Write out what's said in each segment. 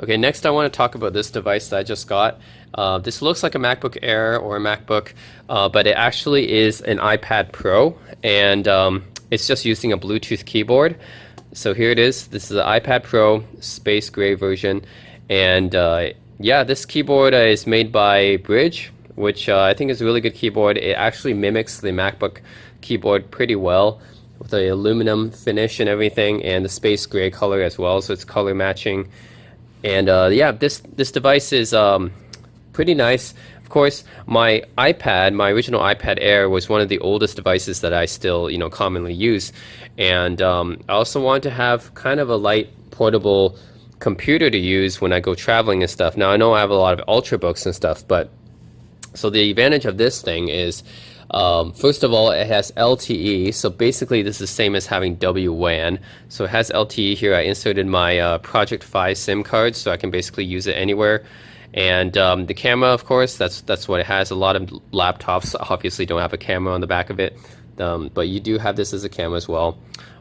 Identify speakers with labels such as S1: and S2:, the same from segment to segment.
S1: Okay, next I want to talk about this device that I just got. This looks like a MacBook Air or a MacBook, but it actually is an iPad Pro, and it's just using a Bluetooth keyboard. So here it is. This is the iPad Pro space gray version, and yeah, this keyboard is made by Brydge, which I think is a really good keyboard. It actually mimics the MacBook keyboard pretty well with the aluminum finish and everything, and the space gray color as well, so it's color matching. And yeah, this device is pretty nice. Of course, my iPad, my original iPad Air, was one of the oldest devices that I still, commonly use. And I also wanted to have kind of a light portable computer to use when I go traveling and stuff. Now I know I have a lot of Ultrabooks and stuff, but so the advantage of this thing is, first of all, it has LTE. So basically, this is the same as having WWAN. So it has LTE here. I inserted my Project Fi SIM card, so I can basically use it anywhere. And the camera, of course, that's what it has. A lot of laptops obviously don't have a camera on the back of it, but you do have this as a camera as well.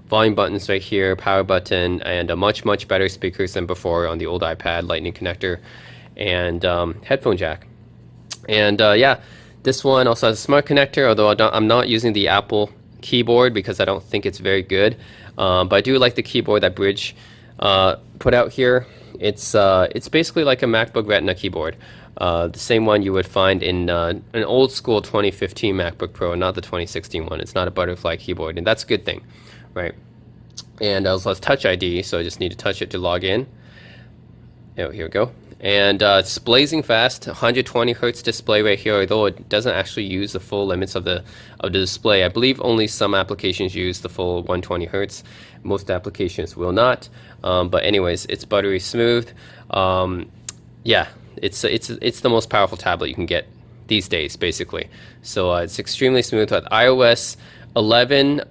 S1: Volume buttons right here, power button, and a much better speakers than before on the old iPad, Lightning connector, and headphone jack. And yeah, this one also has a smart connector, although I'm not using the Apple keyboard because I don't think it's very good. But I do like the keyboard that Brydge put out here. It's basically like a MacBook Retina keyboard. The same one you would find in an old school 2015 MacBook Pro, not the 2016 one. It's not a butterfly keyboard, and that's a good thing, right? And also has Touch ID, so I just need to touch it to log in. Oh, here we go. And it's blazing fast, 120 hertz display right here, although it doesn't actually use the full limits of the display. I believe only some applications use the full 120 hertz. Most applications will not. But anyways, it's buttery smooth. Yeah, it's the most powerful tablet you can get these days, basically. So it's extremely smooth. With iOS 11,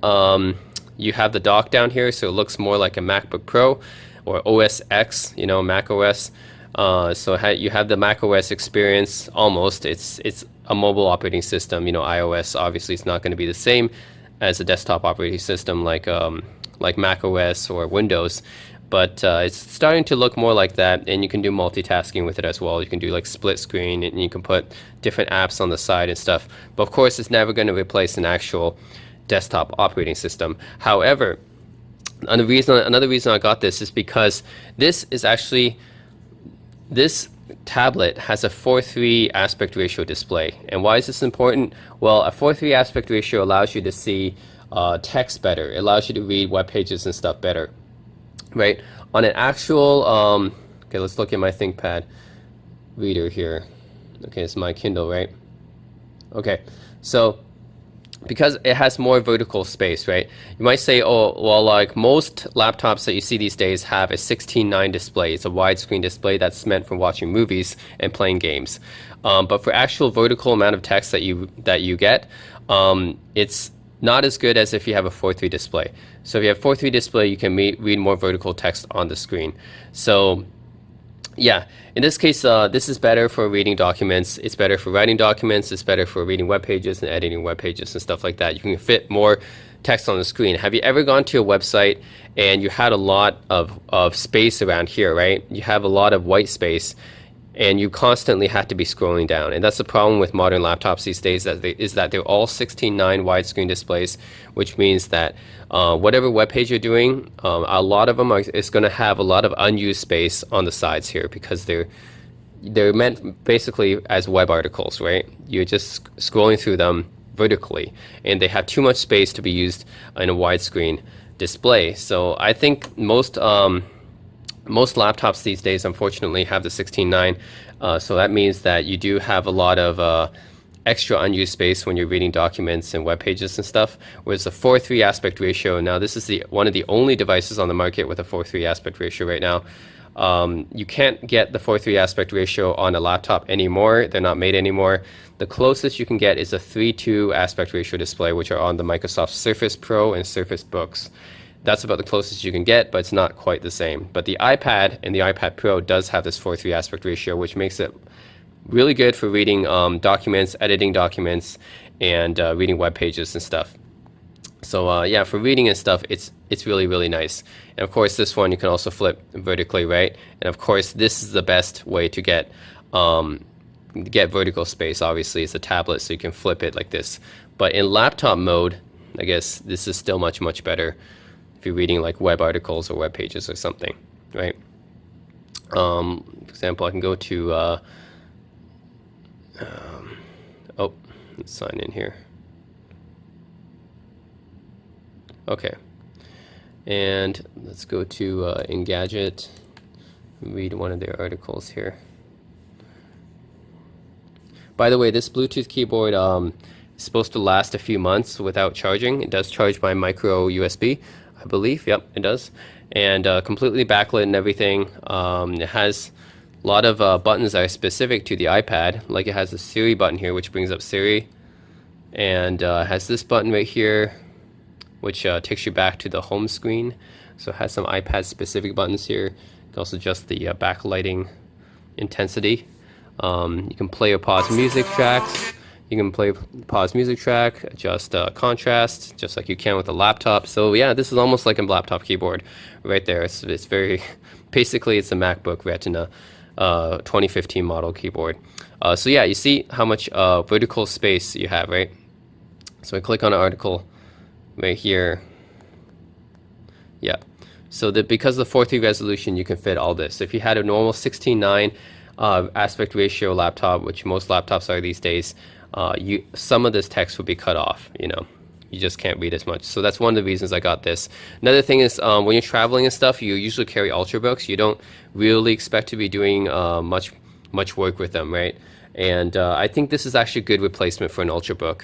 S1: you have the dock down here, so it looks more like a MacBook Pro or OS X, Mac OS. So you have the Mac OS experience almost. It's a mobile operating system. iOS obviously is not going to be the same as a desktop operating system like Mac OS or Windows, but it's starting to look more like that, and you can do multitasking with it as well. You can do like split screen, and you can put different apps on the side and stuff. But of course, it's never going to replace an actual desktop operating system. However, another reason I got this is because this tablet has a 4:3 aspect ratio display. And why is this important? Well, a 4:3 aspect ratio allows you to see text better. It allows you to read web pages and stuff better, right? On an actual, okay, let's look at my ThinkPad reader here. Okay, it's my Kindle, right? Okay, so because it has more vertical space, right? You might say, oh, well, like most laptops that you see these days have a 16:9 display. It's a widescreen display that's meant for watching movies and playing games. But for actual vertical amount of text that you get, it's not as good as if you have a 4:3 display. So if you have 4:3 display, you can read more vertical text on the screen. So yeah, in this case, this is better for reading documents. It's better for writing documents. It's better for reading web pages and editing web pages and stuff like that. You can fit more text on the screen. Have you ever gone to a website and you had a lot of space around here, right? You have a lot of white space, and you constantly have to be scrolling down. And that's the problem with modern laptops these days, is that they're all 16:9 widescreen displays, which means that whatever web page you're doing, a lot of them is going to have a lot of unused space on the sides here, because they're meant basically as web articles, right? You're just scrolling through them vertically, and they have too much space to be used in a widescreen display. So I think most laptops these days, unfortunately, have the 16:9, so that means that you do have a lot of extra unused space when you're reading documents and web pages and stuff. Whereas the 4:3 aspect ratio, now this is one of the only devices on the market with a 4:3 aspect ratio right now. You can't get the 4:3 aspect ratio on a laptop anymore. They're not made anymore. The closest you can get is a 3:2 aspect ratio display, which are on the Microsoft Surface Pro and Surface Books. That's about the closest you can get, but it's not quite the same. But the iPad and the iPad Pro does have this 4:3 aspect ratio, which makes it really good for reading documents, editing documents, and reading web pages and stuff. So yeah, for reading and stuff, it's really really nice. And of course, this one you can also flip vertically, right? And of course, this is the best way to get vertical space. Obviously, it's a tablet, so you can flip it like this. But in laptop mode, I guess this is still much better if you're reading like web articles or web pages or something, right? For example, I can go to oh, let's sign in here. Okay, and let's go to Engadget, read one of their articles here. By the way, this Bluetooth keyboard is supposed to last a few months without charging. It does charge by micro USB, I believe. Yep, it does. And completely backlit and everything. It has a lot of buttons that are specific to the iPad. Like it has a Siri button here, which brings up Siri. And it has this button right here, which takes you back to the home screen. So it has some iPad specific buttons here. You can also adjust the backlighting intensity. You can play or pause music tracks. You can play, pause music track, adjust contrast, just like you can with a laptop. So yeah, this is almost like a laptop keyboard right there. It's very, basically it's a MacBook Retina 2015 model keyboard. So yeah, you see how much vertical space you have, right? So I click on an article right here. Yeah, so that because of the 4:3 resolution, you can fit all this. If you had a normal 16:9 aspect ratio laptop, which most laptops are these days, some of this text would be cut off. You know, you just can't read as much. So that's one of the reasons I got this. Another thing is when you're traveling and stuff, you usually carry ultrabooks. You don't really expect to be doing much work with them, right? And I think this is actually a good replacement for an ultrabook.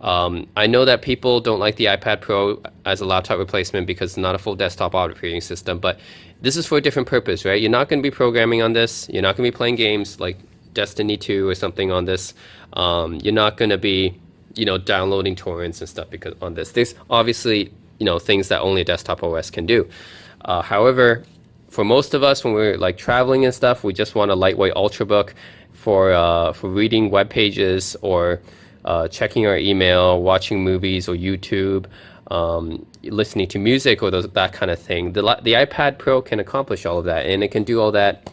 S1: I know that people don't like the iPad Pro as a laptop replacement because it's not a full desktop operating system, but this is for a different purpose, right? You're not going to be programming on this. You're not going to be playing games like Destiny 2 or something on this. You're not going to be, you know, downloading torrents and stuff because on this. There's obviously, you know, things that only a desktop OS can do. However, for most of us, when we're like traveling and stuff, we just want a lightweight ultrabook for reading web pages or checking our email, watching movies or YouTube, listening to music or that kind of thing. The iPad Pro can accomplish all of that, and it can do all that.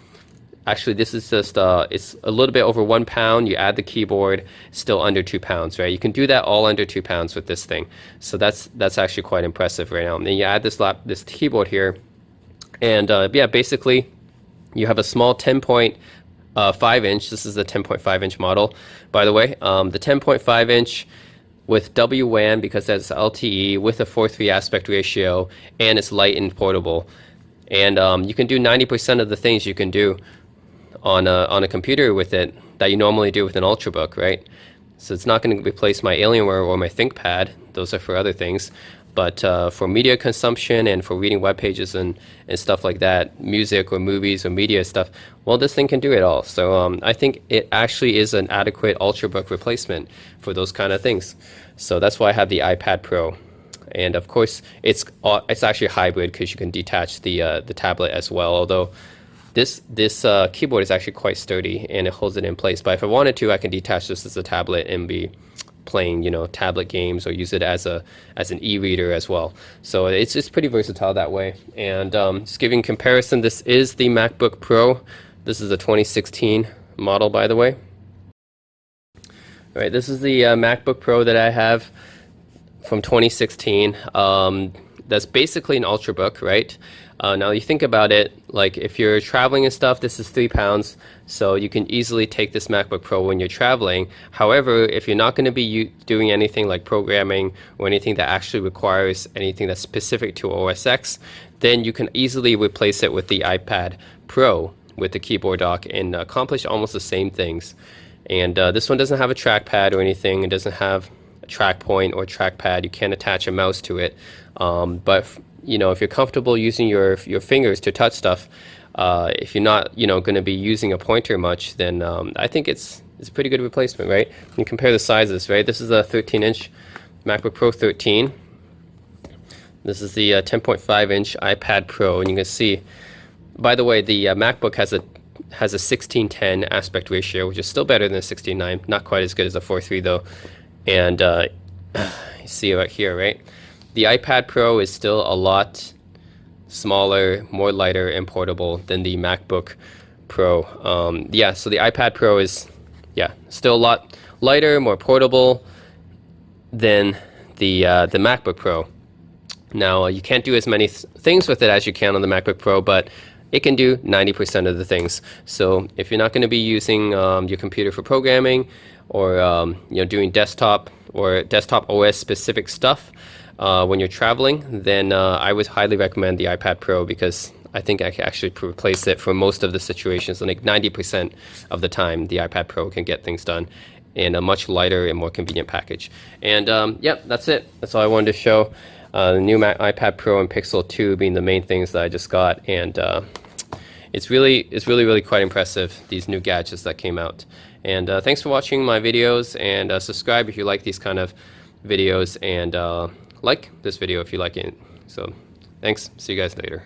S1: Actually, this is just, it's a little bit over 1 pound. You add the keyboard, still under 2 pounds, right? You can do that all under 2 pounds with this thing. So that's actually quite impressive right now. And then you add this keyboard here, and yeah, basically you have a small 10.5 inch. This is the 10.5 inch model, by the way. The 10.5 inch with WWAN, because that's LTE, with a 4:3 aspect ratio, and it's light and portable. And you can do 90% of the things you can do on a computer with it that you normally do with an Ultrabook, right? So it's not going to replace my Alienware or my ThinkPad. Those are for other things. But for media consumption and for reading web pages and stuff like that, music or movies or media stuff, well, this thing can do it all. So I think it actually is an adequate Ultrabook replacement for those kind of things. So that's why I have the iPad Pro. And of course, it's actually a hybrid because you can detach the tablet as well. Although this keyboard is actually quite sturdy and it holds it in place. But if I wanted to, I can detach this as a tablet and be playing, you know, tablet games or use it as an e-reader as well. So it's pretty versatile that way. And just giving comparison, this is the MacBook Pro. This is a 2016 model, by the way. All right, this is the MacBook Pro that I have from 2016. That's basically an Ultrabook, right? Now you think about it, like if you're traveling and stuff, this is 3 pounds, so you can easily take this MacBook Pro when you're traveling. However, if you're not going to be doing anything like programming or anything that actually requires anything that's specific to OS X, then you can easily replace it with the iPad Pro with the keyboard dock and accomplish almost the same things. And this one doesn't have a trackpad or anything. It doesn't have a track point or trackpad. You can't attach a mouse to it. But you know, if you're comfortable using your fingers to touch stuff, if you're not, you know, going to be using a pointer much, then I think it's a pretty good replacement, right? You compare the sizes, right? This is a 13-inch MacBook Pro 13. This is the 10.5-inch iPad Pro, and you can see, by the way, the MacBook has a 16:10 aspect ratio, which is still better than a 16:9. Not quite as good as a 4:3 though. And you see right here, right? the iPad Pro is still a lot smaller, more lighter, and portable than the MacBook Pro. Yeah, so the iPad Pro is, yeah, still a lot lighter, more portable than the MacBook Pro. Now, you can't do as many things with it as you can on the MacBook Pro, but it can do 90% of the things. So if you're not going to be using your computer for programming, or doing desktop or desktop OS specific stuff when you're traveling, then I would highly recommend the iPad Pro, because I think I can actually replace it for most of the situations. Like 90% of the time, the iPad Pro can get things done in a much lighter and more convenient package. And yep, that's it. That's all I wanted to show. The new iPad Pro and Pixel 2 being the main things that I just got, and it's really quite impressive, these new gadgets that came out. And thanks for watching my videos, and subscribe if you like these kind of videos, and like this video if you like it. So thanks, see you guys later.